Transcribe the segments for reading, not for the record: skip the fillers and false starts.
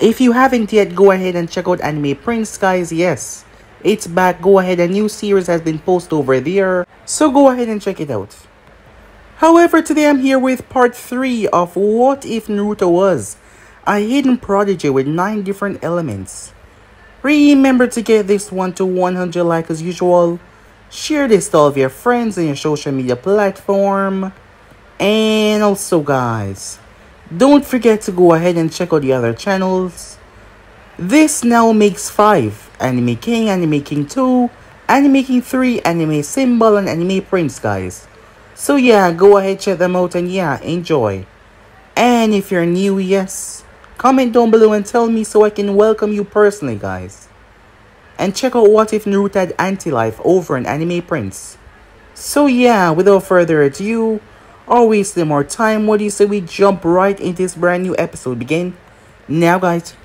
If you haven't yet, go ahead and check out Anime Prince, guys. Yes, it's back. Go ahead, a new series has been posted over there, so go ahead and check it out. However, today I'm here with part 3 of What If Naruto Was a Hidden Prodigy with 9 different elements. Remember to get this one to 100 likes as usual. Share this to all of your friends on your social media platform. And also, guys, don't forget to go ahead and check out the other channels. This now makes 5. Anime King, Anime King 2, Anime King 3, Anime Symbol, and Anime Prince, guys. So yeah, go ahead, check them out, and yeah, enjoy. And if you're new, yes, comment down below and tell me so I can welcome you personally, guys. And check out What If Naruto had Anti-Life over in Anime Prince. So yeah, without further ado, or wasting more time, what do you say we jump right into this brand new episode? Begin now, guys.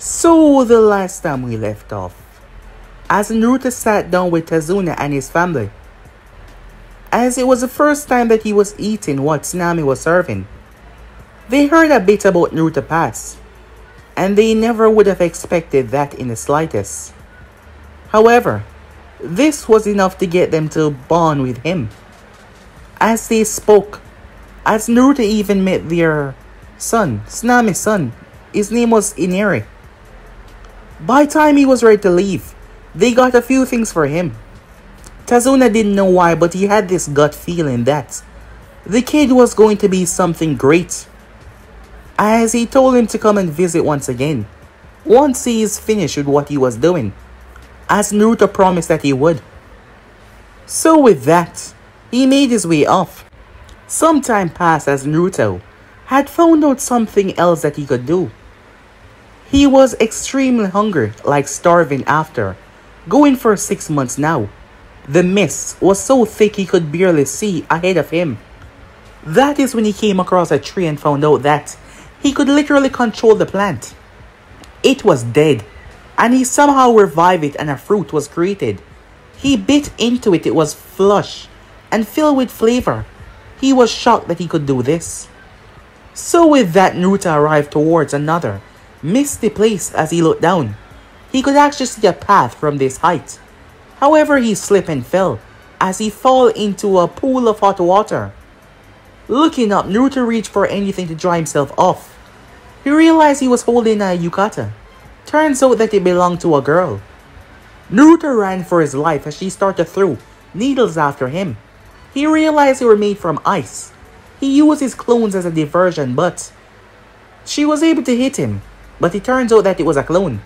So the last time we left off, as Naruto sat down with Tazuna and his family, as it was the first time that he was eating what Tsunami was serving, they heard a bit about Naruto past, and they never would have expected that in the slightest. However, this was enough to get them to bond with him. As they spoke, as Naruto even met their son, Tsunami's son, his name was Inari. By the time he was ready to leave, they got a few things for him. Tazuna didn't know why, but he had this gut feeling that the kid was going to be something great. As he told him to come and visit once again, once he is finished with what he was doing, as Naruto promised that he would. So with that, he made his way off. Some time passed as Naruto had found out something else that he could do. He was extremely hungry, like starving after going for 6 months now. The mist was so thick he could barely see ahead of him. That is when he came across a tree and found out that he could literally control the plant. It was dead, and he somehow revived it and a fruit was created. He bit into it, it was flush and filled with flavor. He was shocked that he could do this. So with that, Naruto arrived towards another misty place. As he looked down, he could actually see a path from this height. However, he slipped and fell as he fell into a pool of hot water. Looking up, Naruto reached for anything to dry himself off. He realized he was holding a yukata. Turns out that it belonged to a girl. Naruto ran for his life as she started to throw needles after him. He realized they were made from ice. He used his clones as a diversion, but she was able to hit him. But it turns out that it was a clone.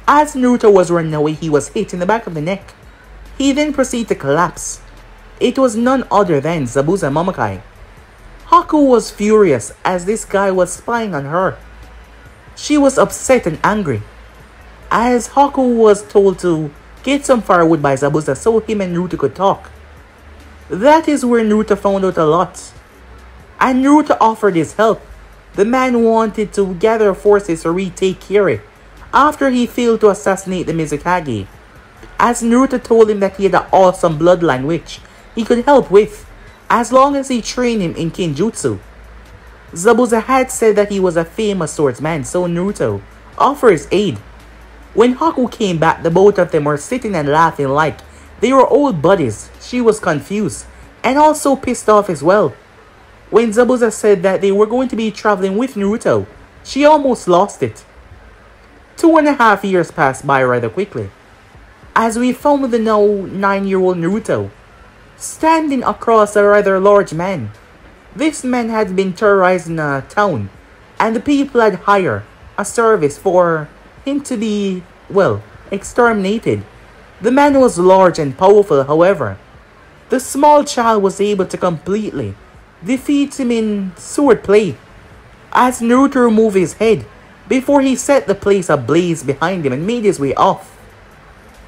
As Naruto was running away, he was hit in the back of the neck. He then proceeded to collapse. It was none other than Zabuza Momokai. Haku was furious as this guy was spying on her. She was upset and angry, as Haku was told to get some firewood by Zabuza so him and Naruto could talk. That is where Naruto found out a lot, and Naruto offered his help. The man wanted to gather forces to retake Kiri after he failed to assassinate the Mizukage, as Naruto told him that he had an awesome bloodline which he could help with, as long as he trained him in Kinjutsu. Zabuza had said that he was a famous swordsman, so Naruto offered his aid. When Haku came back, the both of them were sitting and laughing like they were old buddies. She was confused and also pissed off as well. When Zabuza said that they were going to be traveling with Naruto, she almost lost it. 2.5 years passed by rather quickly, as we found the now 9-year-old Naruto standing across a rather large man. This man had been terrorizing a town, and the people had hired a service for him to be, well, exterminated. The man was large and powerful, however. The small child was able to completely defeat him in swordplay as Naruto removed his head before he set the place ablaze behind him and made his way off.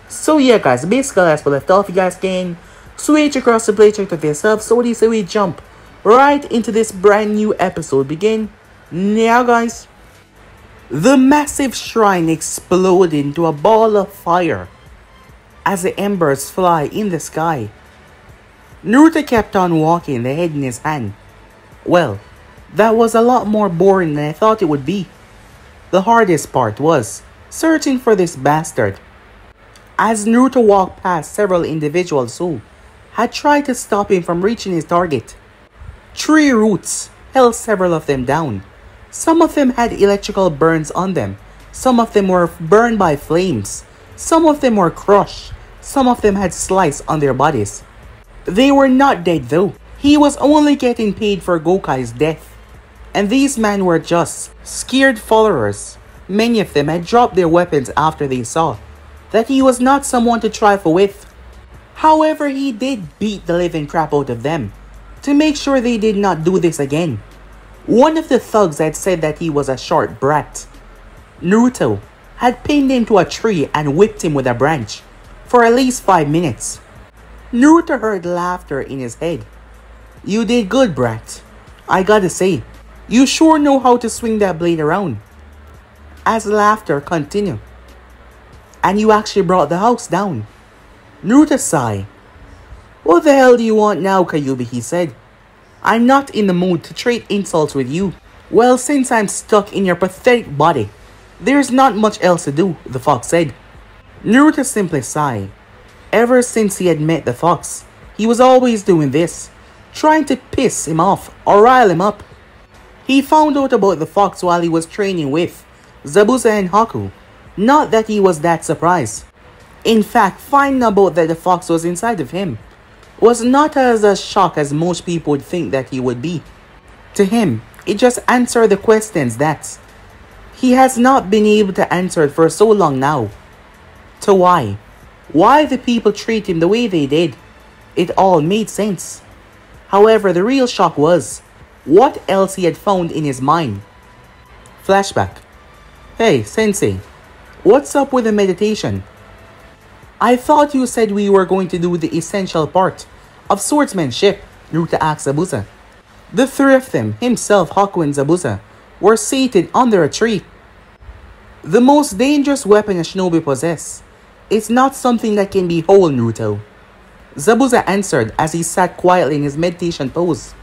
So yeah guys, basically that's what left off. You guys can switch across the play, check it yourself. So what do you say we jump right into this brand new episode? Begin now guys. The massive shrine exploded into a ball of fire as the embers fly in the sky. Naruto kept on walking, the head in his hand. Well, that was a lot more boring than I thought it would be. The hardest part was searching for this bastard. As Naruto walked past several individuals who had tried to stop him from reaching his target. Tree roots held several of them down. Some of them had electrical burns on them. Some of them were burned by flames. Some of them were crushed. Some of them had slices on their bodies. They were not dead though. He was only getting paid for Gokai's death. And these men were just scared followers. Many of them had dropped their weapons after they saw that he was not someone to trifle with. However, he did beat the living crap out of them to make sure they did not do this again. One of the thugs had said that he was a short brat. Naruto had pinned him to a tree and whipped him with a branch for at least 5 minutes. Naruto heard laughter in his head. You did good, brat. I gotta say, you sure know how to swing that blade around. As laughter continued. And you actually brought the house down. Naruto sighed. What the hell do you want now, Kyuubi? He said. I'm not in the mood to trade insults with you. Well, since I'm stuck in your pathetic body, there's not much else to do, the fox said. Naruto simply sighed. Ever since he had met the fox, he was always doing this, trying to piss him off or rile him up. He found out about the fox while he was training with Zabuza and Haku. Not that he was that surprised. In fact, finding about that the fox was inside of him was not as a shock as most people would think that he would be. To him, it just answered the questions that he has not been able to answer for so long now. To why the people treat him the way they did, it all made sense. However, the real shock was what else he had found in his mind. Flashback. Hey, Sensei, what's up with the meditation? I thought you said we were going to do the essential part of swordsmanship, Naruto asked Zabuza. The three of them, himself, Haku, and Zabuza, were seated under a tree. The most dangerous weapon a shinobi possesses is not something that can be whole, Naruto. Zabuza answered as he sat quietly in his meditation pose.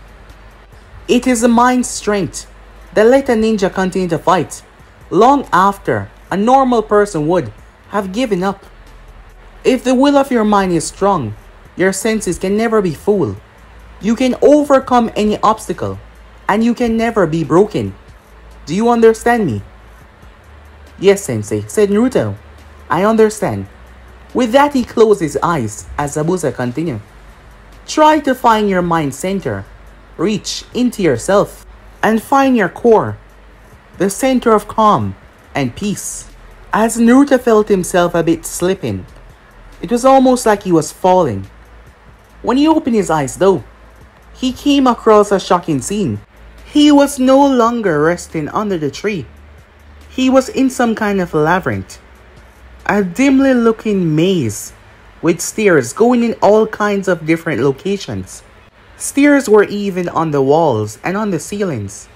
It is the mind's strength that let a ninja continue to fight long after a normal person would have given up. If the will of your mind is strong, your senses can never be fooled. You can overcome any obstacle, and you can never be broken. Do you understand me? Yes, Sensei, said Naruto. I understand. With that, he closed his eyes as Zabuza continued. Try to find your mind center. Reach into yourself and find your core, the center of calm and peace. As Naruto felt himself a bit slipping, it was almost like he was falling. When he opened his eyes though, he came across a shocking scene. He was no longer resting under the tree. He was in some kind of labyrinth. A dimly looking maze with stairs going in all kinds of different locations. Stairs were even on the walls and on the ceilings,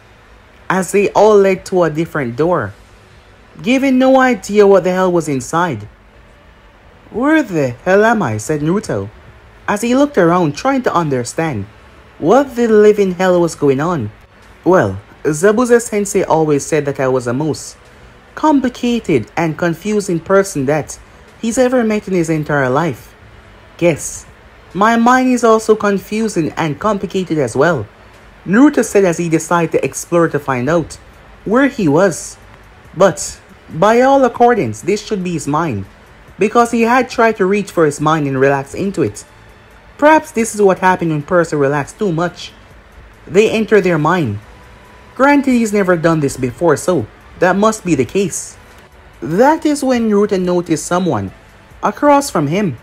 as they all led to a different door, giving no idea what the hell was inside. Where the hell am I? Said Naruto, as he looked around trying to understand what the living hell was going on. Well, Zabuza Sensei always said that I was the most complicated and confusing person that he's ever met in his entire life. Guess my mind is also confusing and complicated as well, Naruto said as he decided to explore to find out where he was. But by all accordance, this should be his mind, because he had tried to reach for his mind and relax into it. Perhaps this is what happened when persons relax too much. They enter their mind. Granted, he's never done this before, so that must be the case. That is when Naruto noticed someone across from him.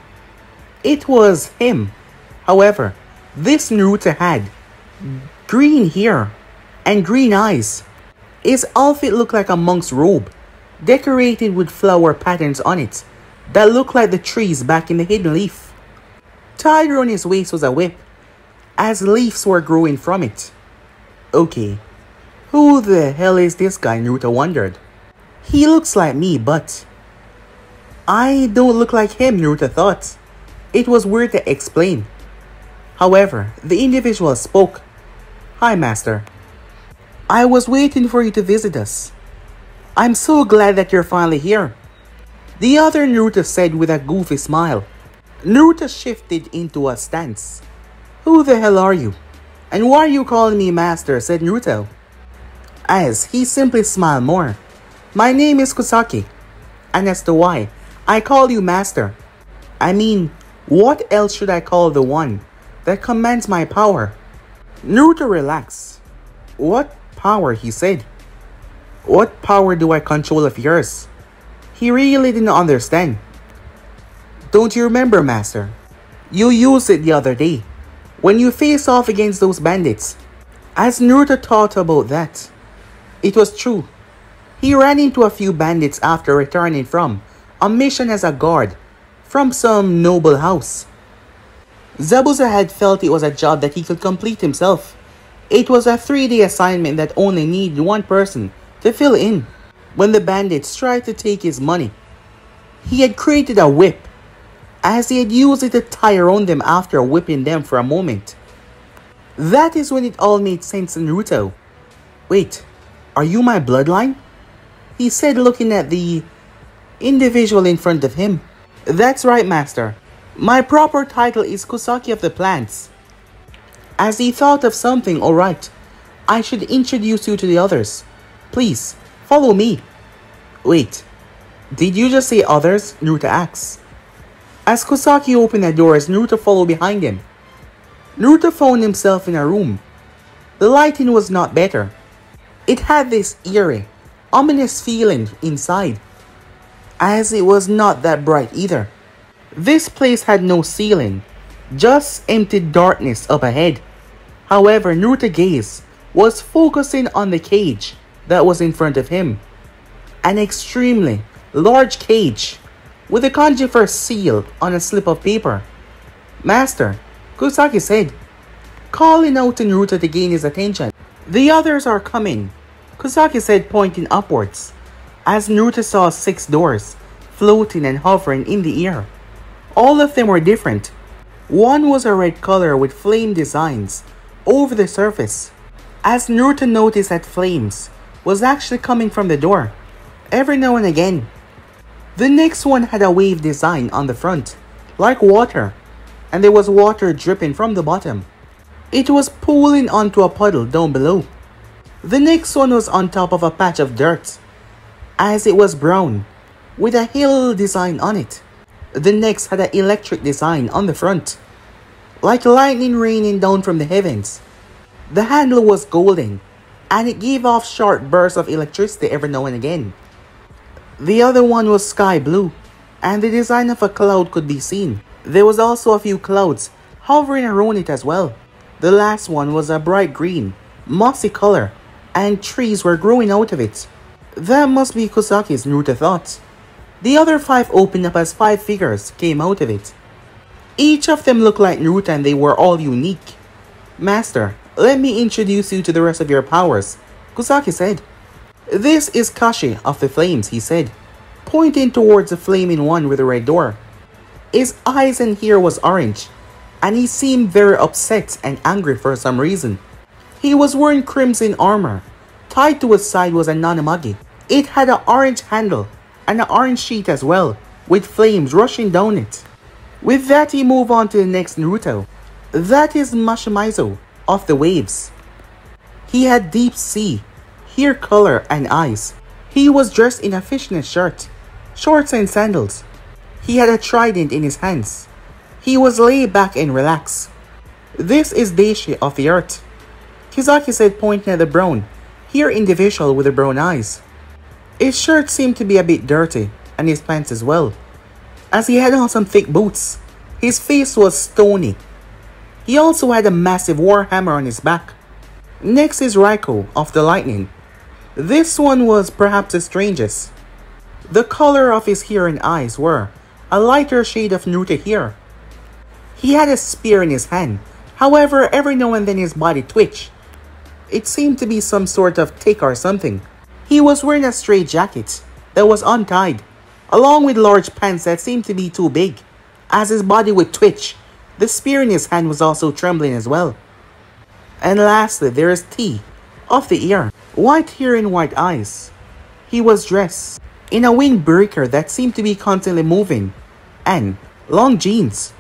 It was him, However, this Naruto had green hair and green eyes. His outfit looked like a monk's robe, decorated with flower patterns on it that looked like the trees back in the Hidden Leaf. Tied around his waist was a whip, as leaves were growing from it. Okay, who the hell is this guy, Naruto wondered. He looks like me, but I don't look like him, Naruto thought. It was weird to explain. However, the individual spoke. Hi, Master. I was waiting for you to visit us. I'm so glad that you're finally here. The other Naruto said with a goofy smile. Naruto shifted into a stance. Who the hell are you? And why are you calling me Master? Said Naruto. As he simply smiled more. My name is Kusaki. And as to why I call you Master, I mean, what else should I call the one that commands my power? Naruto relaxed. What power? He said. What power do I control of yours? He really didn't understand. Don't you remember, Master? You used it the other day, when you faced off against those bandits. As Naruto thought about that, it was true. He ran into a few bandits after returning from a mission as a guard from some noble house. Zabuza had felt it was a job that he could complete himself. It was a 3-day assignment that only needed one person to fill in. When the bandits tried to take his money, he had created a whip, as he had used it to tie around them after whipping them for a moment. That is when it all made sense to Naruto. Wait, are you my bloodline? He said, looking at the individual in front of him. That's right, Master. My proper title is Kusaki of the Plants. As he thought of something, alright, I should introduce you to the others. Please, follow me. Wait, did you just say others? Naruto asked. As Kusaki opened the doors, Naruto followed behind him. Naruto found himself in a room. The lighting was not better. It had this eerie, ominous feeling inside, as it was not that bright either. This place had no ceiling, just empty darkness up ahead. However, Naruto's gaze was focusing on the cage that was in front of him. An extremely large cage with a kanji for seal on a slip of paper. Master, Kusaki said, calling out to Naruto to gain his attention. The others are coming, Kusaki said, pointing upwards, as Naruto saw 6 doors floating and hovering in the air. All of them were different. One was a red color with flame designs over the surface, as Naruto noticed that flames was actually coming from the door, every now and again. The next one had a wave design on the front, like water, and there was water dripping from the bottom. It was pooling onto a puddle down below. The next one was on top of a patch of dirt, as it was brown, with a hill design on it. The next had an electric design on the front, like lightning raining down from the heavens. The handle was golden, and it gave off short bursts of electricity every now and again. The other one was sky blue, and the design of a cloud could be seen. There was also a few clouds hovering around it as well. The last one was a bright green, mossy color, and trees were growing out of it. That must be Kusaki's, Naruto thought. The other 5 opened up as 5 figures came out of it. Each of them looked like Naruto and they were all unique. Master, let me introduce you to the rest of your powers, Kusaki said. This is Kashi of the Flames, he said, pointing towards the flaming one with the red door. His eyes and hair was orange, and he seemed very upset and angry for some reason. He was wearing crimson armor. Tied to his side was a Nanamagi. It had an orange handle and an orange sheet as well, with flames rushing down it. With that, he moved on to the next Naruto. That is Mashimizu of the Waves. He had deep sea, hair color and eyes. He was dressed in a fishnet shirt, shorts and sandals. He had a trident in his hands. He was laid back and relaxed. This is Daishi of the Earth, Kusaki said, pointing at the brown, hair individual with the brown eyes. His shirt seemed to be a bit dirty, and his pants as well, as he had on some thick boots. His face was stony, He also had a massive war hammer on his back. Next is Raikou of the Lightning. This one was perhaps the strangest. The color of his hair and eyes were a lighter shade of Naruto hair. He had a spear in his hand, however every now and then his body twitched. It seemed to be some sort of tick or something. He was wearing a straight jacket that was untied, along with large pants that seemed to be too big. As his body would twitch, the spear in his hand was also trembling as well. And lastly, there is T, of the ear. White hair and white eyes. He was dressed in a windbreaker that seemed to be constantly moving, and long jeans.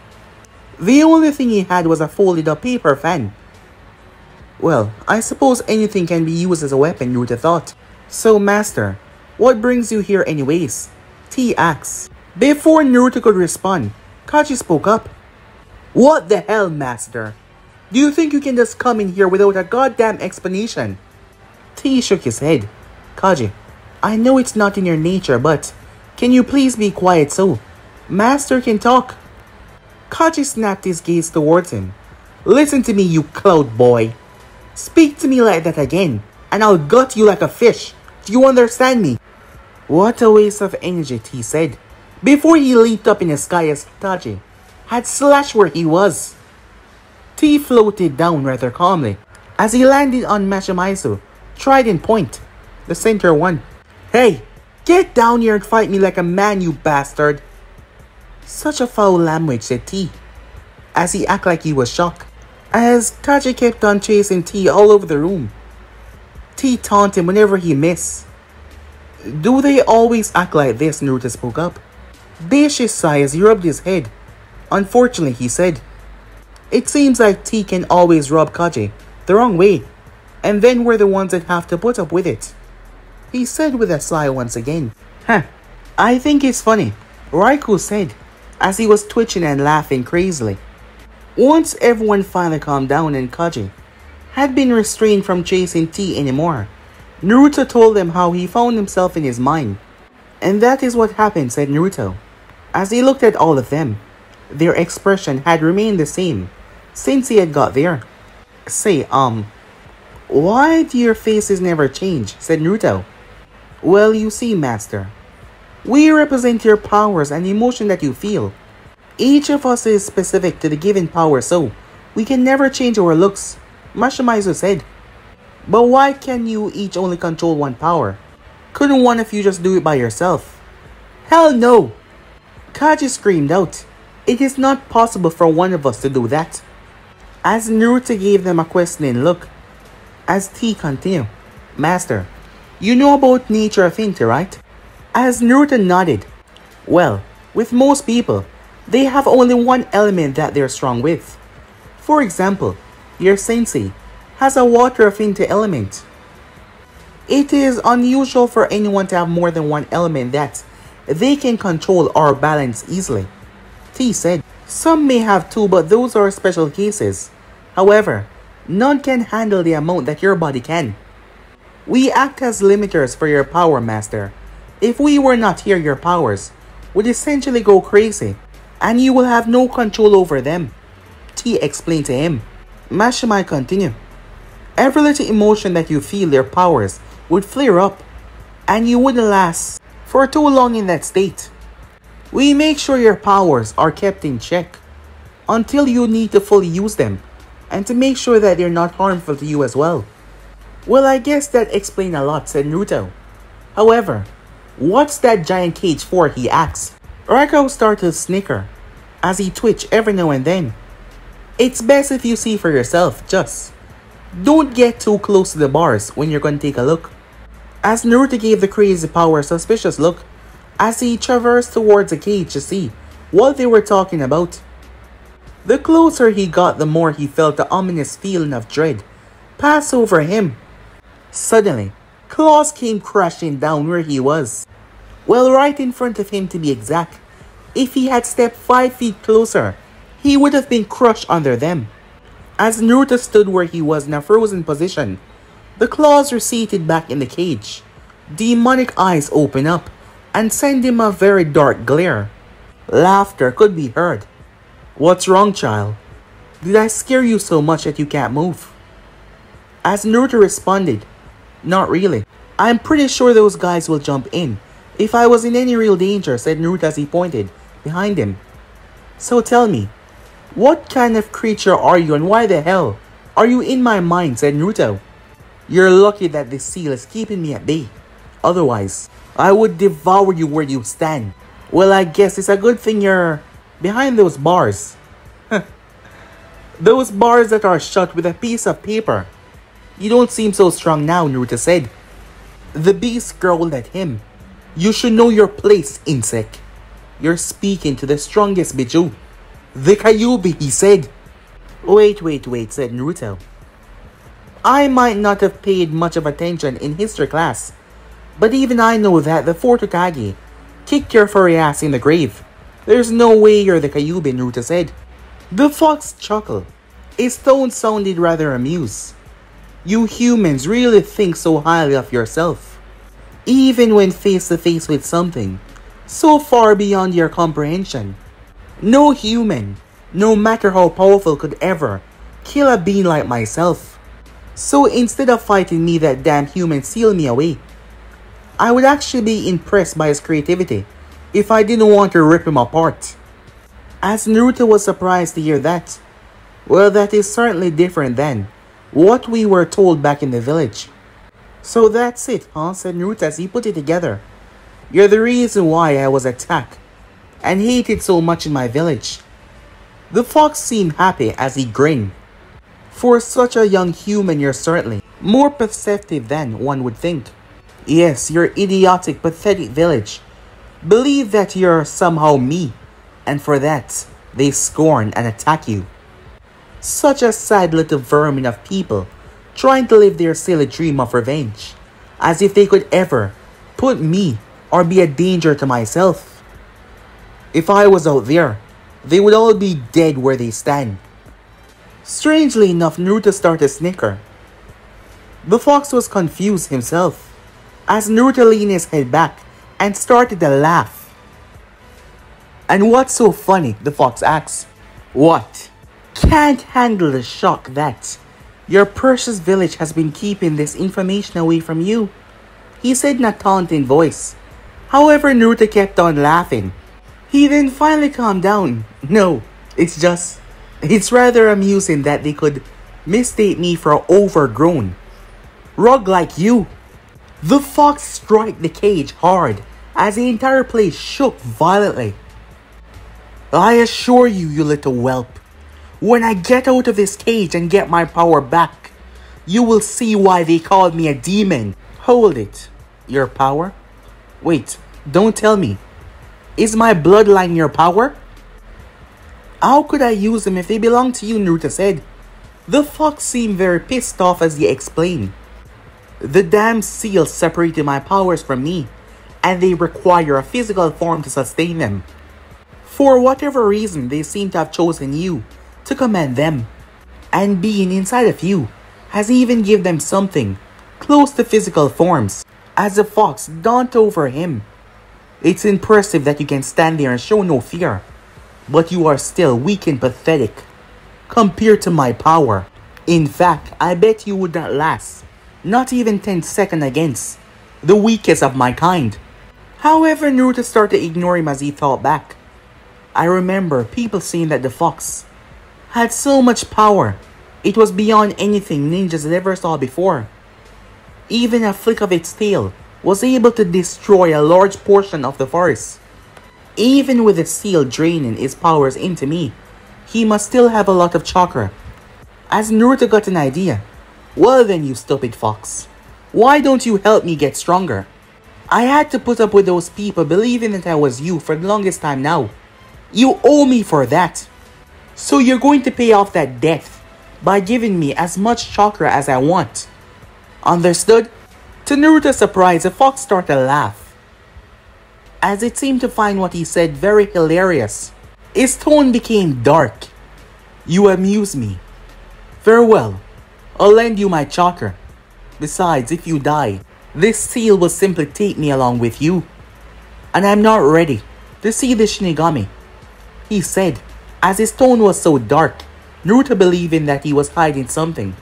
The only thing he had was a folded up paper fan. Well, I suppose anything can be used as a weapon, Naruto thought. So master, what brings you here anyways? T asked. Before Naruto could respond, Kaji spoke up. What the hell, master? Do you think you can just come in here without a goddamn explanation? T shook his head. Kaji, I know it's not in your nature, but can you please be quiet so master can talk? Kaji snapped his gaze towards him. Listen to me, you cloud boy. Speak to me like that again, and I'll gut you like a fish. Do you understand me? What a waste of energy, T said, before he leaped up in the sky as Kaji had slashed where he was. T floated down rather calmly as he landed on Mashimaizu, trident point, the center one. Hey, get down here and fight me like a man, you bastard. Such a foul language, said T, as he acted like he was shocked, as Kaji kept on chasing T all over the room. T taunted him whenever he missed. Do they always act like this? Naruto spoke up. Dashi sighed as he rubbed his head. Unfortunately, he said, it seems like T can always rub Kaji the wrong way, and then we're the ones that have to put up with it. He said with a sigh once again. I think it's funny, Raikou said, as he was twitching and laughing crazily. Once everyone finally calmed down and Kaji had been restrained from chasing T anymore, Naruto told them how he found himself in his mind. And that is what happened, said Naruto, as he looked at all of them. Their expression had remained the same since he had got there. Say, why do your faces never change? Said Naruto. Well, you see, master, we represent your powers and emotion that you feel. Each of us is specific to the given power, so we can never change our looks, Mashimaizu said. But why can you each only control one power? Couldn't one of you just do it by yourself? Hell no! Kaji screamed out. It is not possible for one of us to do that. As Naruto gave them a questioning look, as T continued, Master, you know about nature affinity, right? As Naruto nodded, well, with most people, they have only one element that they're strong with. For example, your sensei has a water affinity element. It is unusual for anyone to have more than one element that they can control or balance easily. T said, some may have two, but those are special cases. However, none can handle the amount that your body can. We act as limiters for your power, master. If we were not here, your powers would essentially go crazy, and you will have no control over them. T explained to him. Mashimai continued. Every little emotion that you feel, their powers would flare up, and you wouldn't last for too long in that state. We make sure your powers are kept in check until you need to fully use them, and to make sure that they're not harmful to you as well. Well, I guess that explained a lot, said Naruto. However, what's that giant cage for? He asked. Raikou started to snicker as he twitched every now and then. It's best if you see for yourself, just don't get too close to the bars when you're going to take a look. As Naruto gave the crazy power a suspicious look as he traversed towards the cage to see what they were talking about. The closer he got, the more he felt the ominous feeling of dread pass over him. Suddenly, claws came crashing down where he was. Well, right in front of him to be exact. If he had stepped 5 feet closer, he would have been crushed under them. As Naruto stood where he was in a frozen position, the claws receded back in the cage. Demonic eyes opened up and sent him a very dark glare. Laughter could be heard. What's wrong, child? Did I scare you so much that you can't move? As Naruto responded, not really. I'm pretty sure those guys will jump in. If I was in any real danger, said Naruto as he pointed behind him. So tell me, what kind of creature are you and why the hell are you in my mind, said Naruto. You're lucky that this seal is keeping me at bay. Otherwise, I would devour you where you stand. Well, I guess it's a good thing you're behind those bars. Those bars that are shut with a piece of paper. You don't seem so strong now, Naruto said. The beast growled at him. You should know your place, insect. You're speaking to the strongest Biju. The Kyuubi, he said. Wait, said Naruto. I might not have paid much of attention in history class, but even I know that the fourth Hokage kicked your furry ass in the grave. There's no way you're the Kyuubi, Naruto said. The fox chuckled. His tone sounded rather amused. You humans really think so highly of yourself, even when face to face with something so far beyond your comprehension. No human, no matter how powerful, could ever kill a being like myself. So instead of fighting me, that damn human sealed me away. I would actually be impressed by his creativity if I didn't want to rip him apart. As Naruto was surprised to hear that. Well, that is certainly different than what we were told back in the village. So that's it, huh? Said Naruto as he put it together. You're the reason why I was attacked and hated so much in my village. The fox seemed happy as he grinned. For such a young human, you're certainly more perceptive than one would think. Yes, your idiotic, pathetic village believe that you're somehow me, and for that, they scorn and attack you. Such a sad little vermin of people trying to live their silly dream of revenge, as if they could ever put me or be a danger to myself. If I was out there, they would all be dead where they stand. Strangely enough, Naruto started to snicker. The fox was confused himself, as Naruto leaned his head back and started to laugh. And what's so funny? The fox asked. What? Can't handle the shock that your precious village has been keeping this information away from you, he said in a taunting voice. However, Naruto kept on laughing. He then finally calmed down. No, it's rather amusing that they could mistake me for an overgrown rug like you. The fox struck the cage hard as the entire place shook violently. I assure you, you little whelp, when I get out of this cage and get my power back, you will see why they called me a demon. Hold it. Your power? Wait, don't tell me. Is my bloodline your power? How could I use them if they belong to you, Naruto said. The fox seemed very pissed off as he explained. The damn seals separated my powers from me, and they require a physical form to sustain them. For whatever reason, they seem to have chosen you to command them, and being inside of you has even given them something close to physical forms. As the fox dawned over him, it's impressive that you can stand there and show no fear, but you are still weak and pathetic compared to my power. In fact, I bet you would not last not even 10 seconds against the weakest of my kind. However, Naruto started to ignore him as he thought back. I remember people saying that the fox had so much power, it was beyond anything ninjas had ever saw before. Even a flick of its tail was able to destroy a large portion of the forest. Even with the seal draining his powers into me, he must still have a lot of chakra. As Naruto got an idea. Well then, you stupid fox, why don't you help me get stronger? I had to put up with those people believing that I was you for the longest time now. You owe me for that. So you're going to pay off that debt by giving me as much chakra as I want. Understood? To Naruto's surprise, the fox started to laugh, as it seemed to find what he said very hilarious. His tone became dark. You amuse me. Very well, I'll lend you my chakra. Besides, if you die, this seal will simply take me along with you. And I'm not ready to see the Shinigami, he said, as his tone was so dark Naruto believing that he was hiding something.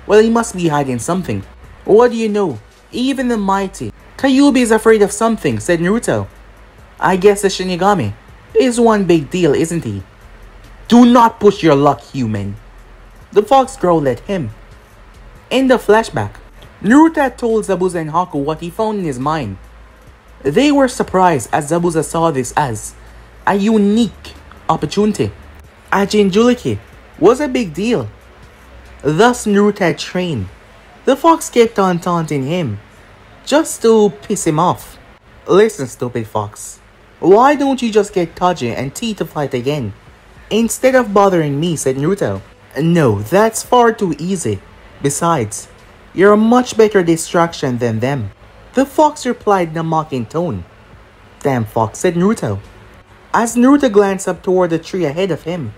Well, he must be hiding something. What do you know? Even the mighty Kyuubi is afraid of something, said Naruto. I guess the Shinigami is one big deal, isn't he? Do not push your luck, human. The fox growled at him. In the flashback, Naruto had told Zabuza and Haku what he found in his mind. They were surprised as Zabuza saw this as a unique opportunity. A Jinchuriki was a big deal. Thus Naruto had trained. The fox kept on taunting him, just to piss him off. Listen, stupid fox. Why don't you just get Taji and T to fight again, instead of bothering me, said Naruto. No, that's far too easy. Besides, you're a much better distraction than them. The fox replied in a mocking tone. Damn fox, said Naruto. As Naruto glanced up toward the tree ahead of him,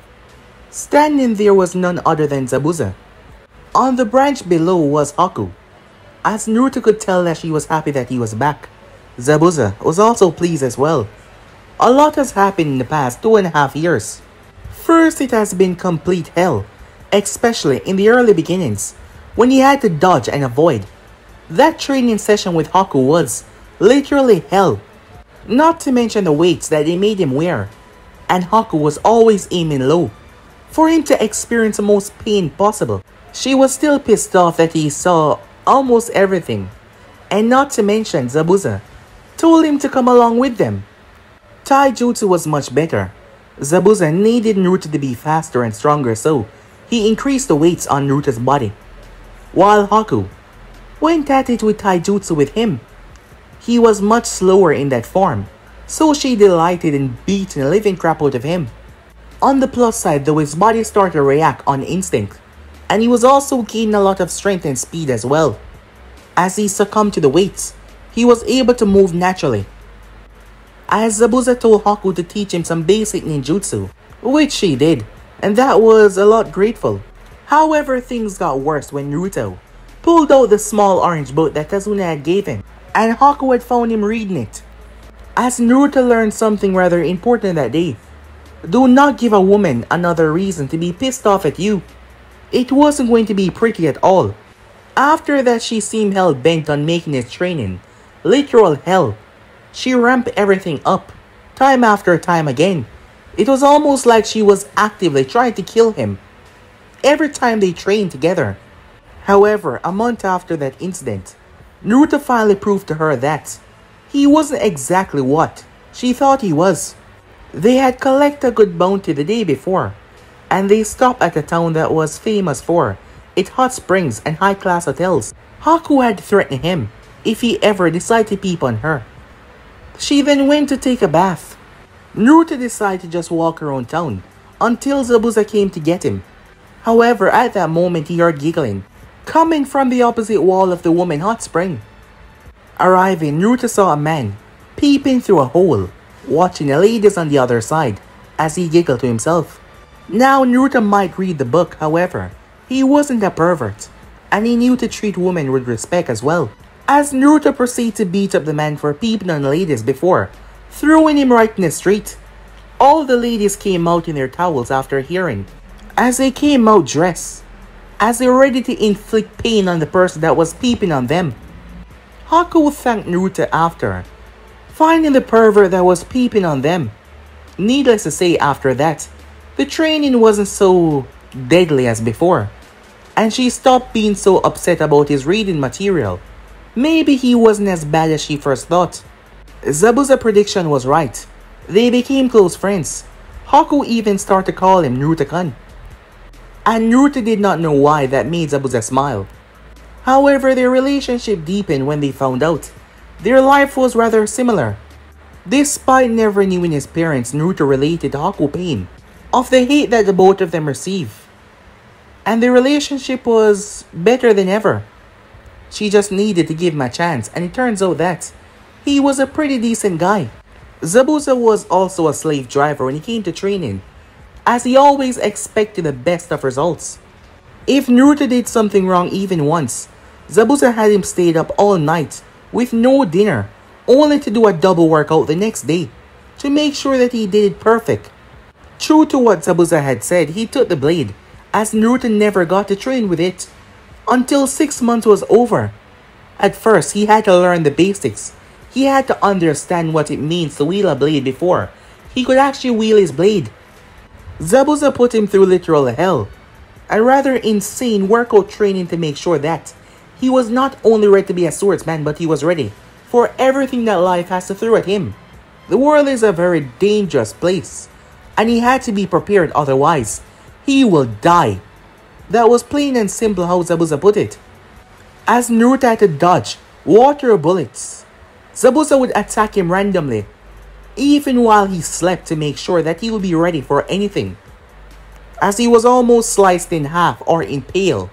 standing there was none other than Zabuza. On the branch below was Haku. As Naruto could tell that she was happy that he was back, Zabuza was also pleased as well. A lot has happened in the past 2.5 years. First, it has been complete hell, especially in the early beginnings, when he had to dodge and avoid. That training session with Haku was literally hell. Not to mention the weights that they made him wear. And Haku was always aiming low, for him to experience the most pain possible. She was still pissed off that he saw almost everything. And not to mention Zabuza told him to come along with them. Taijutsu was much better. Zabuza needed Naruto to be faster and stronger, so he increased the weights on Naruto's body. While Haku went at it with Taijutsu with him. He was much slower in that form, so she delighted in beating the living crap out of him. On the plus side though, his body started to react on instinct, and he was also gaining a lot of strength and speed as well. As he succumbed to the weights, he was able to move naturally. As Zabuza told Haku to teach him some basic ninjutsu, which she did, and that was a lot grateful. However, things got worse when Naruto pulled out the small orange book that Kazuna had gave him, and Haku had found him reading it. As Naruto learned something rather important that day, do not give a woman another reason to be pissed off at you. It wasn't going to be pretty at all. After that, she seemed hell-bent on making his training literal hell. She ramped everything up, time after time again. It was almost like she was actively trying to kill him every time they trained together. However, a month after that incident, Naruto finally proved to her that he wasn't exactly what she thought he was. They had collected a good bounty the day before, and they stopped at a town that was famous for its hot springs and high-class hotels. Haku had threatened him if he ever decided to peep on her. She then went to take a bath. Naruto decided to just walk around town until Zabuza came to get him. However, at that moment he heard giggling coming from the opposite wall of the woman's hot spring. Arriving, Naruto saw a man peeping through a hole, watching the ladies on the other side as he giggled to himself. Now Naruto might read the book, however, he wasn't a pervert, and he knew to treat women with respect as well. As Naruto proceeded to beat up the man for peeping on the ladies before throwing him right in the street, all the ladies came out in their towels after hearing, as they came out dressed, as they were ready to inflict pain on the person that was peeping on them. Haku thanked Naruto after finding the pervert that was peeping on them. Needless to say, after that, the training wasn't so deadly as before, and she stopped being so upset about his reading material. Maybe he wasn't as bad as she first thought. Zabuza's prediction was right. They became close friends. Haku even started to call him Naruto-kun. And Naruto did not know why that made Zabuza smile. However, their relationship deepened when they found out their life was rather similar. Despite never knowing his parents, Naruto related to Haku's pain of the hate that the both of them received. And their relationship was better than ever. She just needed to give him a chance, and it turns out that he was a pretty decent guy. Zabuza was also a slave driver when he came to training, as he always expected the best of results. If Naruto did something wrong even once, Zabuza had him stayed up all night with no dinner, only to do a double workout the next day to make sure that he did it perfect. True to what Zabuza had said, he took the blade as Naruto never got to train with it until 6 months was over. At first, he had to learn the basics. He had to understand what it means to wield a blade before he could actually wield his blade. Zabuza put him through literal hell, a rather insane workout training to make sure that he was not only ready to be a swordsman, but he was ready for everything that life has to throw at him. The world is a very dangerous place, and he had to be prepared, otherwise he will die. That was plain and simple how Zabuza put it. As Naruto had to dodge water bullets, Zabuza would attack him randomly, even while he slept, to make sure that he would be ready for anything. As he was almost sliced in half or impaled,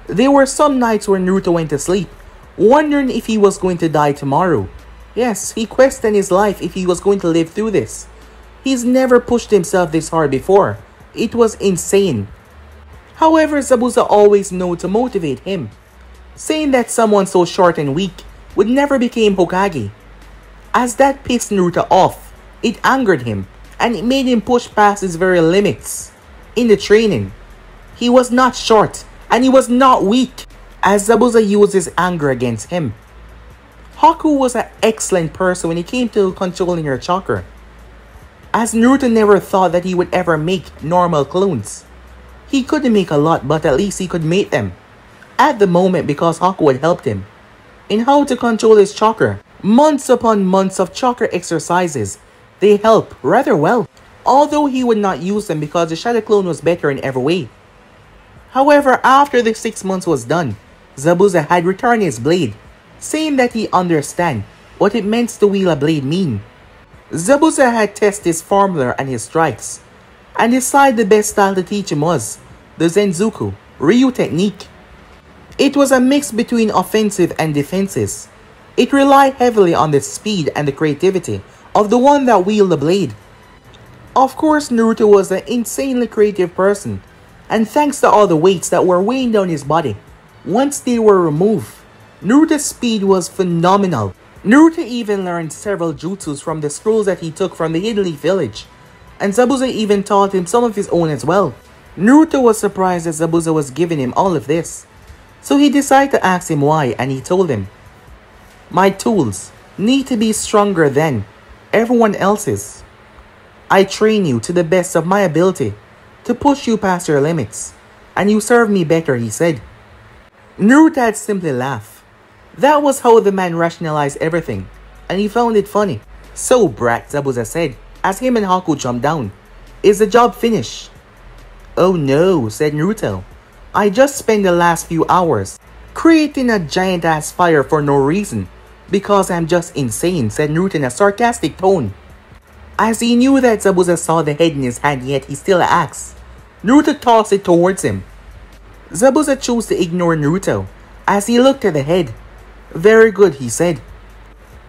there were some nights where Naruto went to sleep, wondering if he was going to die tomorrow. Yes, he questioned his life if he was going to live through this. He's never pushed himself this hard before. It was insane. However, Zabuza always knew to motivate him, saying that someone so short and weak would never become Hokage. As that pissed Naruto off, it angered him, and it made him push past his very limits in the training. He was not short, and he was not weak, as Zabuza used his anger against him. Haku was an excellent person when it came to controlling her chakra, as Naruto never thought that he would ever make normal clones. He couldn't make a lot, but at least he could make them at the moment because Haku had helped him in how to control his chakra. Months upon months of chakra exercises, they help rather well, although he would not use them because the Shadow Clone was better in every way. However, after the 6 months was done, Zabuza had returned his blade, saying that he understand what it meant to wield a blade mean. Zabuza had tested his formula and his strikes, and decided the best style to teach him was the Zenzuku Ryu technique. It was a mix between offensive and defenses. It relied heavily on the speed and the creativity of the one that wielded the blade. Of course, Naruto was an insanely creative person, and thanks to all the weights that were weighing down his body, once they were removed, Naruto's speed was phenomenal. Naruto even learned several jutsus from the scrolls that he took from the Hidden Leaf village, and Zabuza even taught him some of his own as well. Naruto was surprised that Zabuza was giving him all of this, so he decided to ask him why, and he told him, "My tools need to be stronger than everyone else's. I train you to the best of my ability to push you past your limits, and you serve me better," he said. Naruto had simply laughed. That was how the man rationalized everything, and he found it funny. "So, brat," Zabuza said, as him and Haku jumped down, "is the job finished?" "Oh no," said Naruto. "I just spent the last few hours creating a giant-ass fire for no reason, because I'm just insane," said Naruto in a sarcastic tone. As he knew that Zabuza saw the head in his hand, yet he still asked, Naruto tossed it towards him. Zabuza chose to ignore Naruto as he looked at the head. "Very good," he said.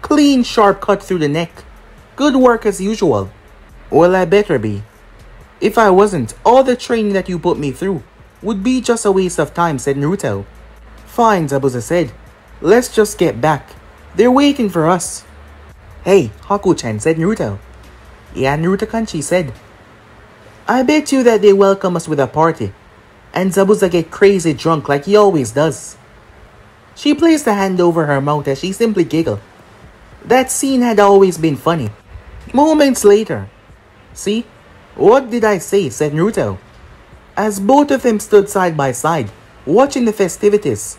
"Clean, sharp cut through the neck. Good work as usual." "Well, I better be. If I wasn't, all the training that you put me through would be just a waste of time," said Naruto. "Fine," Zabuza said. "Let's just get back. They're waiting for us." "Hey, Haku-chan," said Naruto. "Yeah, Naruto-kan," she said. "I bet you that they welcome us with a party, and Zabuza get crazy drunk like he always does." She placed a hand over her mouth as she simply giggled. That scene had always been funny. Moments later, "See? What did I say?" said Naruto, as both of them stood side by side, watching the festivities.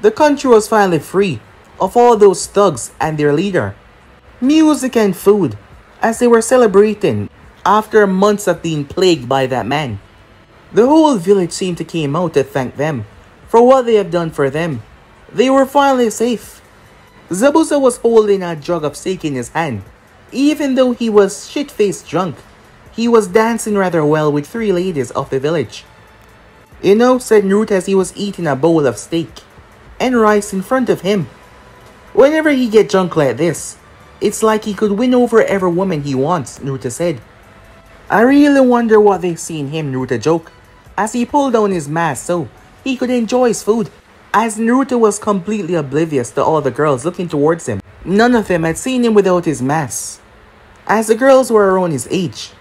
The country was finally free of all those thugs and their leader. Music and food, as they were celebrating after months of being plagued by that man. The whole village seemed to came out to thank them for what they have done for them. They were finally safe. Zabuza was holding a jug of sake in his hand. Even though he was shit-faced drunk, he was dancing rather well with 3 ladies of the village. "You know," said Naruto as he was eating a bowl of steak and rice in front of him, "whenever he get drunk like this, it's like he could win over every woman he wants," Naruto said. "I really wonder what they see in him," Naruto joked, as he pulled down his mask so he could enjoy his food. As Naruto was completely oblivious to all the girls looking towards him, none of them had seen him without his mask, as the girls were around his age.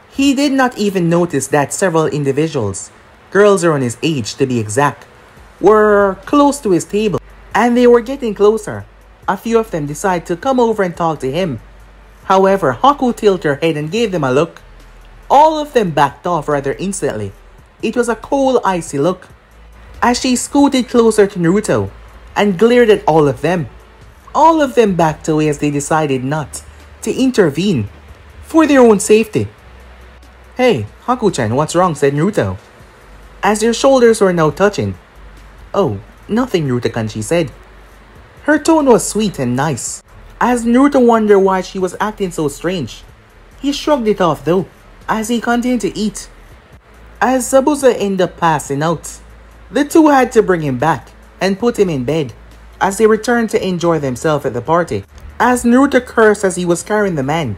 He did not even notice that several individuals girls around his age to be exact, were close to his table, and they were getting closer. A few of them decided to come over and talk to him. However, Haku tilted her head and gave them a look. All of them backed off rather instantly. It was a cold, icy look. As she scooted closer to Naruto and glared at all of them backed away as they decided not to intervene for their own safety. "Hey, Haku-chan, what's wrong?" said Naruto, as their shoulders were now touching. "Oh, nothing, Naruto-kan," she said. Her tone was sweet and nice, as Naruto wondered why she was acting so strange. He shrugged it off though, as he continued to eat. As Zabuza ended up passing out, the two had to bring him back and put him in bed as they returned to enjoy themselves at the party. As Naruto cursed as he was carrying the man,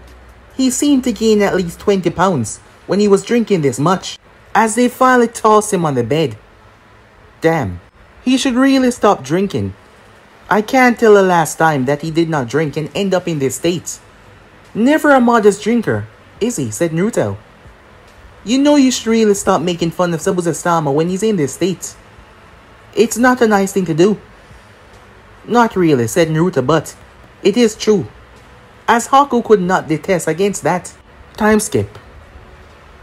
he seemed to gain at least 20 pounds when he was drinking this much, as they finally tossed him on the bed. Damn, he should really stop drinking. I can't tell the last time that he did not drink and end up in this state. Never a modest drinker, is he? Said Naruto. You know you should really stop making fun of Zabuza-sama when he's in this state. It's not a nice thing to do. Not really, said Naruto, but it is true, as Haku could not detest against that. Time skip.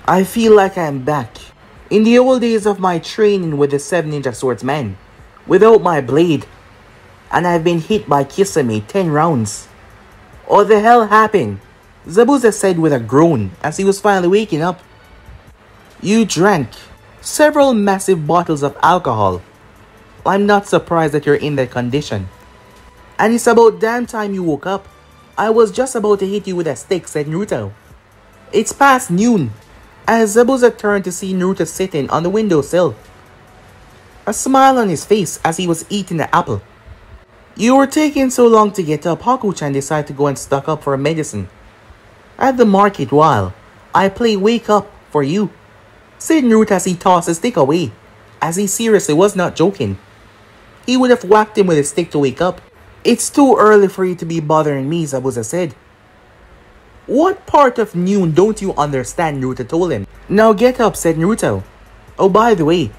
I feel like I am back in the old days of my training with the 7 Ninja Swordsman, without my blade, and I've been hit by Kisame 10 rounds. What the hell happened? Zabuza said with a groan as he was finally waking up. You drank several massive bottles of alcohol. I'm not surprised that you're in that condition. And it's about damn time you woke up. I was just about to hit you with a stick, said Naruto. It's past noon, as Zabuza turned to see Naruto sitting on the windowsill, a smile on his face as he was eating the apple. You were taking so long to get up, Haku-chan decided to go and stock up for medicine at the market while I play wake up for you, said Naruto as he tossed the stick away, as he seriously was not joking. He would have whacked him with a stick to wake up. It's too early for you to be bothering me, Zabuza said. What part of noon don't you understand, Naruto told him. Now get up, said Naruto. Oh, by the way,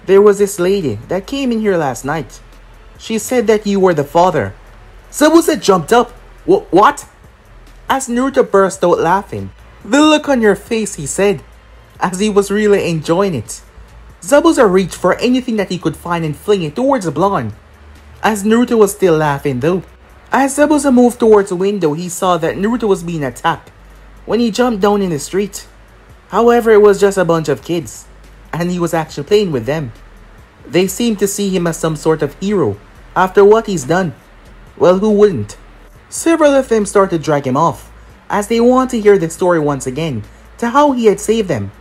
there was this lady that came in here last night. She said that you were the father. Zabuza jumped up. What? As Naruto burst out laughing. The look on your face, he said, as he was really enjoying it. Zabuza reached for anything that he could find and fling it towards the blonde, as Naruto was still laughing though. As Zabuza moved towards the window, he saw that Naruto was being attacked when he jumped down in the street. However, it was just a bunch of kids, and he was actually playing with them. They seemed to see him as some sort of hero after what he's done. Well, who wouldn't? Several of them started to drag him off, as they wanted to hear the story once again to how he had saved them,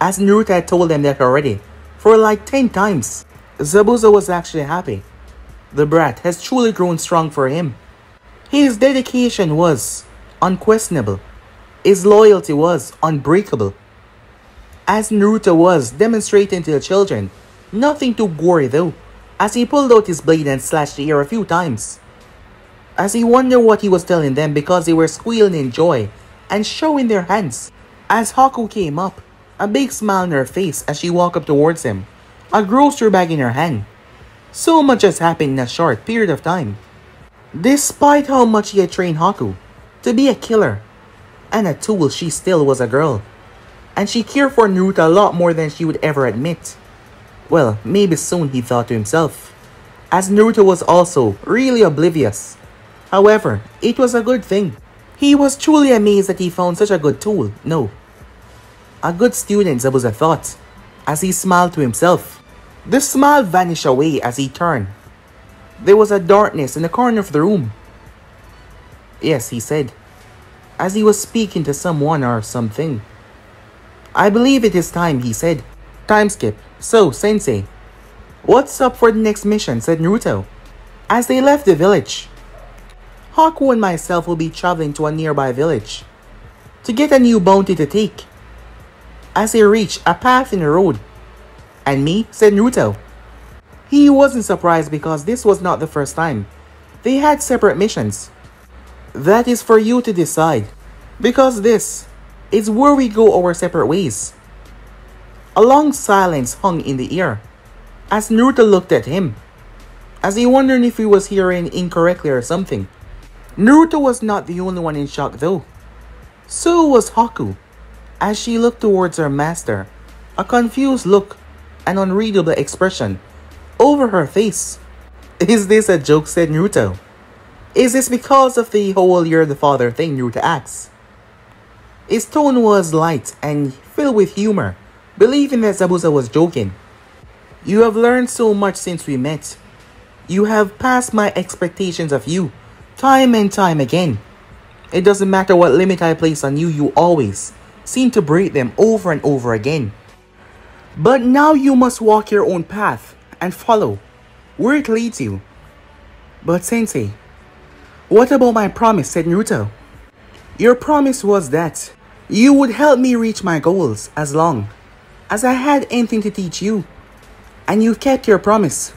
as Naruto had told them that already for like 10 times. Zabuza was actually happy. The brat has truly grown strong for him. His dedication was unquestionable. His loyalty was unbreakable, as Naruto was demonstrating to the children. Nothing too gory though, as he pulled out his blade and slashed the air a few times, as he wondered what he was telling them because they were squealing in joy and showing their hands. As Haku came up, a big smile on her face as she walked up towards him, a grocery bag in her hand. So much has happened in a short period of time. Despite how much he had trained Haku to be a killer and a tool, she still was a girl, and she cared for Naruto a lot more than she would ever admit. Well, maybe soon, he thought to himself, as Naruto was also really oblivious. However, it was a good thing. He was truly amazed that he found such a good tool. No, a good student, Zabuza thought, as he smiled to himself. The smile vanished away as he turned. There was a darkness in the corner of the room. Yes, he said, as he was speaking to someone or something. I believe it is time, he said. Time skip. So, Sensei, what's up for the next mission, said Naruto, as they left the village. Haku and myself will be traveling to a nearby village to get a new bounty to take, as they reached a path in the road. And me, said Naruto. He wasn't surprised because this was not the first time they had separate missions. That is for you to decide, because this is where we go our separate ways. A long silence hung in the air as Naruto looked at him, as he wondered if he was hearing incorrectly or something. Naruto was not the only one in shock though. So was Haku, as she looked towards her master, a confused look, an unreadable expression over her face. Is this a joke? Said Naruto. Is this because of the whole "you're the father" thing? Naruto asked. His tone was light and filled with humor, believing that Zabuza was joking. You have learned so much since we met. You have passed my expectations of you, time and time again. It doesn't matter what limit I place on you, you always seem to break them over and over again. But now you must walk your own path and follow where it leads you. But Sensei, what about my promise? Said Naruto. Your promise was that you would help me reach my goals as long as I had anything to teach you. And you kept your promise.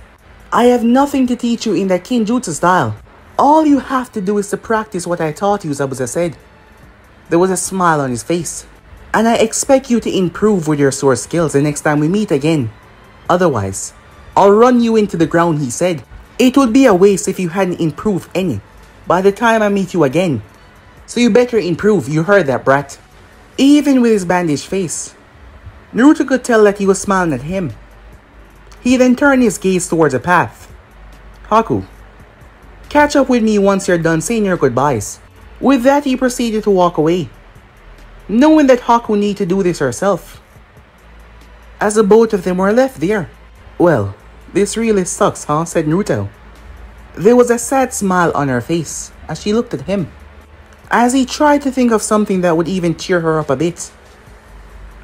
I have nothing to teach you in that Kinjutsu style. All you have to do is to practice what I taught you, Zabuza said. There was a smile on his face. And I expect you to improve with your sword skills the next time we meet again. Otherwise, I'll run you into the ground, he said. It would be a waste if you hadn't improved any by the time I meet you again. So you better improve, you heard that, brat. Even with his bandaged face, Naruto could tell that he was smiling at him. He then turned his gaze towards a path. Haku, catch up with me once you're done saying your goodbyes. With that, he proceeded to walk away, knowing that Haku needed to do this herself, as the both of them were left there. Well, this really sucks, huh? Said Naruto. There was a sad smile on her face as she looked at him, as he tried to think of something that would even cheer her up a bit.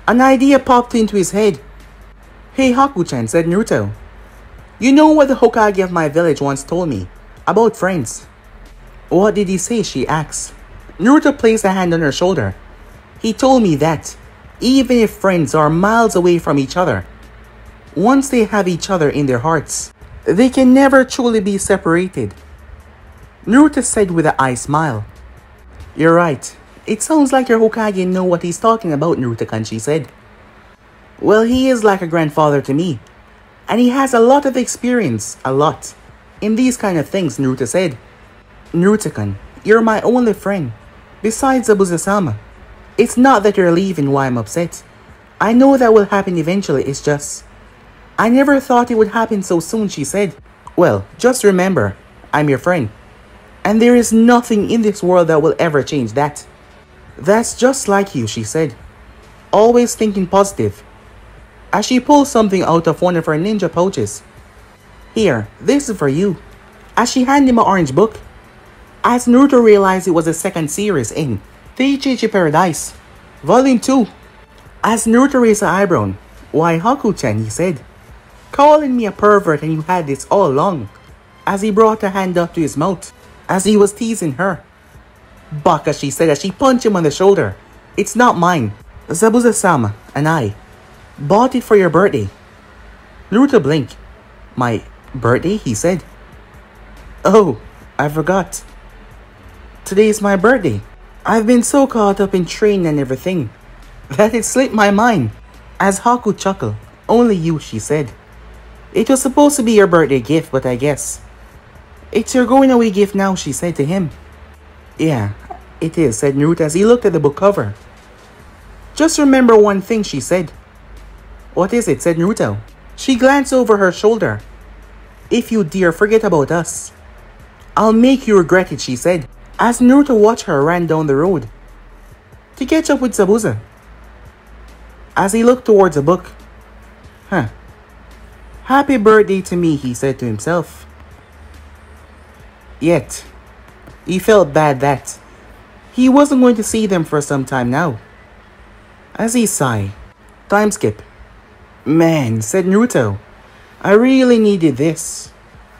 An idea popped into his head. Hey Haku-chan, said Naruto. You know what the Hokage of my village once told me about friends? What did he say? She asked. Naruto placed a hand on her shoulder. He told me that even if friends are miles away from each other, once they have each other in their hearts, they can never truly be separated. Naruto said with an eye smile. You're right. It sounds like your Hokage know what he's talking about, Naruto-kun, she said. Well, he is like a grandfather to me, and he has a lot of experience, in these kind of things, Naruto said. Naruto-kun, you're my only friend, besides Zabuza-sama. It's not that you're leaving why I'm upset. I know that will happen eventually, it's just... I never thought it would happen so soon, she said. Well, just remember, I'm your friend, and there is nothing in this world that will ever change that. That's just like you, she said, always thinking positive, as she pulled something out of one of her ninja pouches. Here, this is for you, as she handed him an orange book, as Naruto realized it was the second series in Teichichi Paradise, Volume 2. As Naruto raised an eyebrow, why Haku-chan, he said, calling me a pervert and you had this all along, as he brought a hand up to his mouth, as he was teasing her. Baka, she said as she punched him on the shoulder. It's not mine. Zabuza-sama and I bought it for your birthday. Naruto blinked. My birthday? He said. Oh, I forgot. Today is my birthday. I've been so caught up in training and everything that it slipped my mind. As Haku chuckled. Only you, she said. It was supposed to be your birthday gift, but I guess it's your going away gift now, she said to him. Yeah, it is, said Naruto as he looked at the book cover. Just remember one thing, she said. What is it? Said Naruto. She glanced over her shoulder. If you dare forget about us, I'll make you regret it, she said, as Naruto watched her run down the road to catch up with Zabuza. As he looked towards the book. Happy birthday to me, he said to himself. Yet, he felt bad that he wasn't going to see them for some time now. As he sighed, time skip. Man, said Naruto, I really needed this.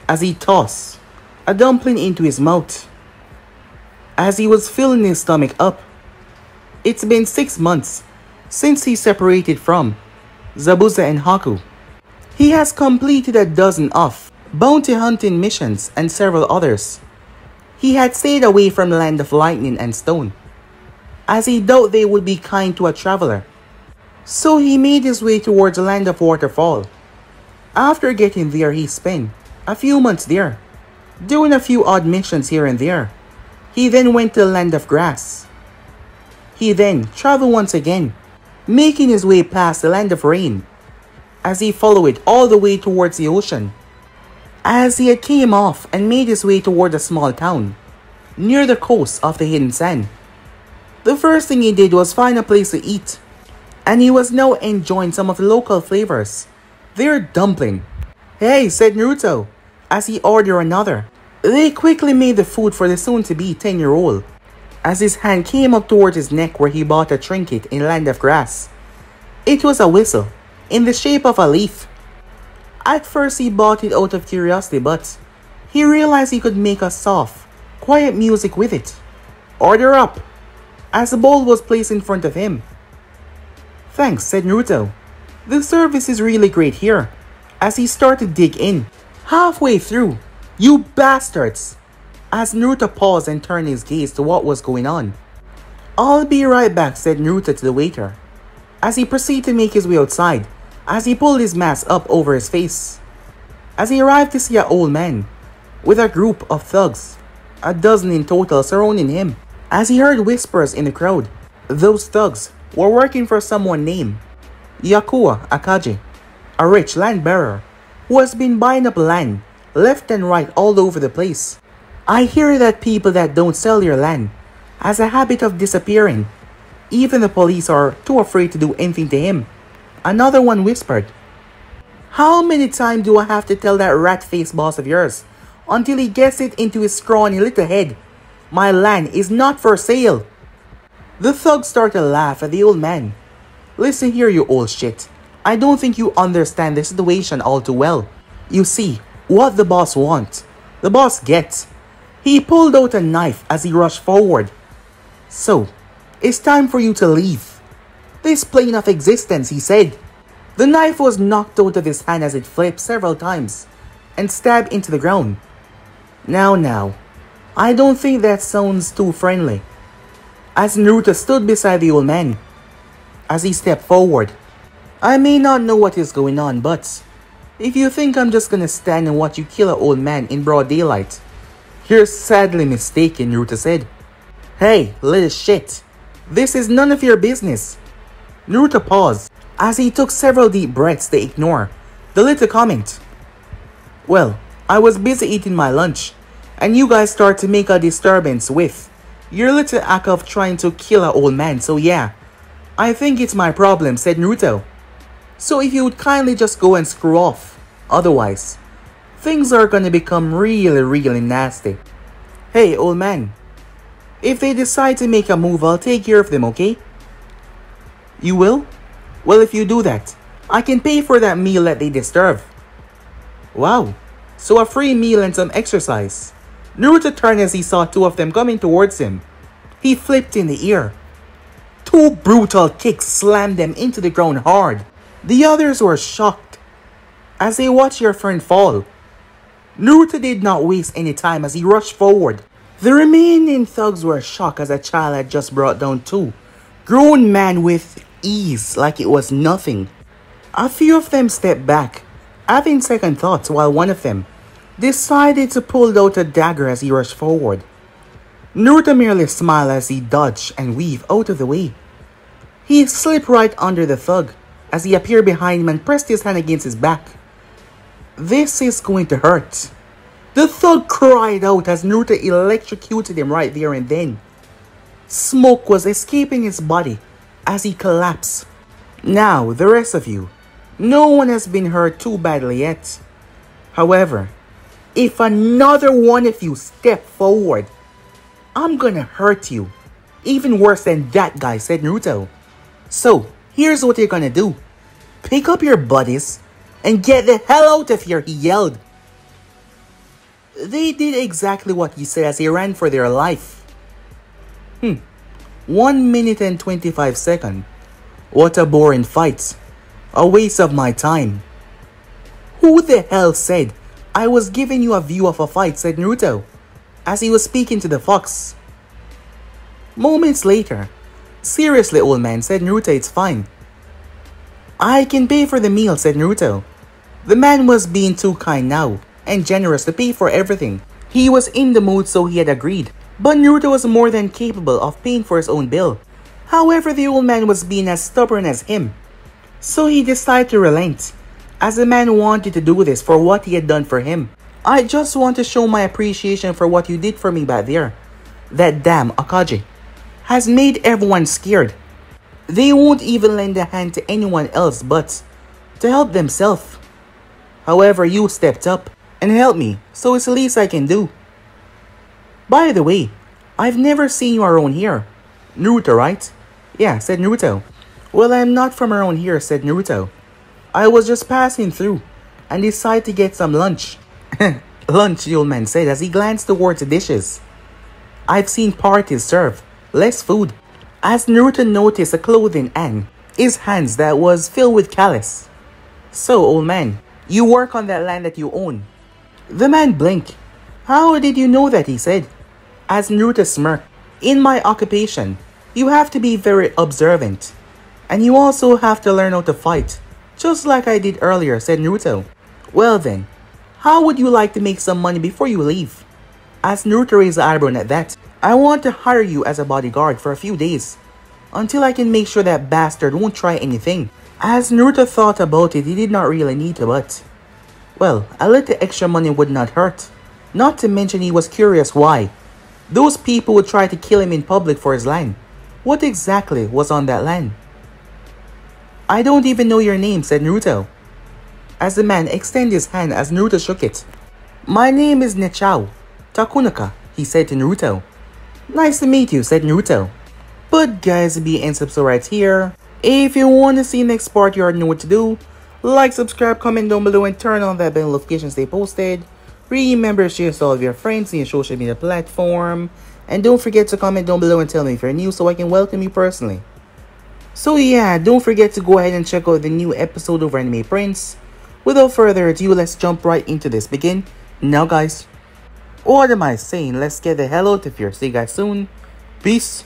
As he tossed a dumpling into his mouth, as he was filling his stomach up. It's been 6 months since he separated from Zabuza and Haku. He has completed a dozen of bounty hunting missions and several others. He had stayed away from the land of lightning and stone, as he doubted they would be kind to a traveler. So he made his way towards the land of waterfall. After getting there, he spent a few months there, doing a few odd missions here and there. He then went to the land of grass. He then traveled once again, making his way past the land of rain, as he followed it all the way towards the ocean. As he had came off and made his way toward a small town, near the coast of the hidden sand, the first thing he did was find a place to eat, and he was now enjoying some of the local flavors. Their dumpling. "Hey," said Naruto, as he ordered another. They quickly made the food for the soon-to-be 10-year-old, as his hand came up towards his neck where he bought a trinket in Land of Grass. It was a whistle, in the shape of a leaf. At first he bought it out of curiosity, but he realized he could make a soft, quiet music with it. "Order up," as the bowl was placed in front of him. "Thanks," said Naruto. "The service is really great here," as he started to dig in. Halfway through, "You bastards!" as Naruto paused and turned his gaze to what was going on. "I'll be right back," said Naruto to the waiter, as he proceeded to make his way outside, as he pulled his mask up over his face. As he arrived to see an old man, with a group of thugs, a dozen in total, surrounding him, as he heard whispers in the crowd. Those thugs were working for someone named Yakuwa Akaji, a rich land bearer who has been buying up land left and right all over the place. "I hear that people that don't sell your land has a habit of disappearing. Even the police are too afraid to do anything to him," another one whispered. "How many times do I have to tell that rat-faced boss of yours until he gets it into his scrawny little head? My land is not for sale." The thug started to laugh at the old man. "Listen here, you old shit. I don't think you understand the situation all too well. You see, what the boss wants, the boss gets." He pulled out a knife as he rushed forward. "So, it's time for you to leave this plane of existence," he said. The knife was knocked out of his hand as it flipped several times and stabbed into the ground. Now, I don't think that sounds too friendly." As Naruto stood beside the old man, as he stepped forward. "I may not know what is going on, but if you think I'm just gonna stand and watch you kill an old man in broad daylight, you're sadly mistaken," Naruto said. "Hey, little shit. This is none of your business." Naruto paused as he took several deep breaths to ignore the little comment. "Well, I was busy eating my lunch, and you guys start to make a disturbance with your little act of trying to kill an old man, so yeah, I think it's my problem," said Naruto. "So if you would kindly just go and screw off, otherwise, things are gonna become really nasty." "Hey, old man, if they decide to make a move, I'll take care of them, okay?" "You will? Well, if you do that, I can pay for that meal that they disturb." "Wow, so a free meal and some exercise." Naruto turned as he saw two of them coming towards him. He flipped in the air. Two brutal kicks slammed them into the ground hard. The others were shocked as they watched their friend fall. Naruto did not waste any time as he rushed forward. The remaining thugs were shocked as a child had just brought down two grown men with ease like it was nothing. A few of them stepped back, having second thoughts, while one of them decided to pull out a dagger as he rushed forward. Naruto merely smiled as he dodged and weaved out of the way. He slipped right under the thug as he appeared behind him and pressed his hand against his back. "This is going to hurt." The thug cried out as Naruto electrocuted him right there and then. Smoke was escaping his body as he collapsed. "Now, the rest of you, no one has been hurt too badly yet. However, if another one of you step forward, I'm gonna hurt you. Even worse than that guy," said Naruto. "So, here's what you're gonna do. Pick up your buddies and get the hell out of here," he yelled. They did exactly what he said as they ran for their life. 1 minute and 25 seconds. What a boring fight. A waste of my time. "Who the hell said I was giving you a view of a fight?" said Naruto, as he was speaking to the fox. Moments later, "Seriously, old man," said Naruto, "it's fine. I can pay for the meal, said Naruto. The man was being too kind now, and generous to pay for everything. He was in the mood, so he had agreed. But Naruto was more than capable of paying for his own bill. However, the old man was being as stubborn as him. So he decided to relent, as the man wanted to do this for what he had done for him. I just want to show my appreciation for what you did for me back there. That damn Akagi has made everyone scared. They won't even lend a hand to anyone else but to help themselves. However, you stepped up and helped me, so it's the least I can do. By the way, I've never seen you around here. Naruto, right? Yeah, said Naruto. Well, I'm not from around here, said Naruto. I was just passing through and decided to get some lunch. Lunch, the old man said as he glanced towards the dishes. I've seen parties serve less food. As Naruto noticed the clothing and his hands that was filled with callus. So, old man, you work on that land that you own. The man blinked. How did you know that, he said. As Naruto smirked. In my occupation, you have to be very observant. And you also have to learn how to fight. Just like I did earlier, said Naruto. Well then, how would you like to make some money before you leave? As Naruto raised the eyebrow at that. I want to hire you as a bodyguard for a few days, until I can make sure that bastard won't try anything. As Naruto thought about it, he did not really need to, but well, a little extra money would not hurt. Not to mention he was curious why those people would try to kill him in public for his land. What exactly was on that land? I don't even know your name, said Naruto, as the man extended his hand as Naruto shook it. My name is Nechao Takunaka, he said to Naruto. Nice to meet you, said Naruto. But guys, be and subscribe right here. If you want to see the next part, you already know what to do. Like, subscribe, comment down below, and turn on that bell notification to stay posted. Remember to share to all of your friends in your social media platform. And don't forget to comment down below and tell me if you're new so I can welcome you personally. So yeah, don't forget to go ahead and check out the new episode of Anime Prince. Without further ado, let's jump right into this. Begin now, guys. What am I saying? Let's get the hell out of here. See you guys soon. Peace.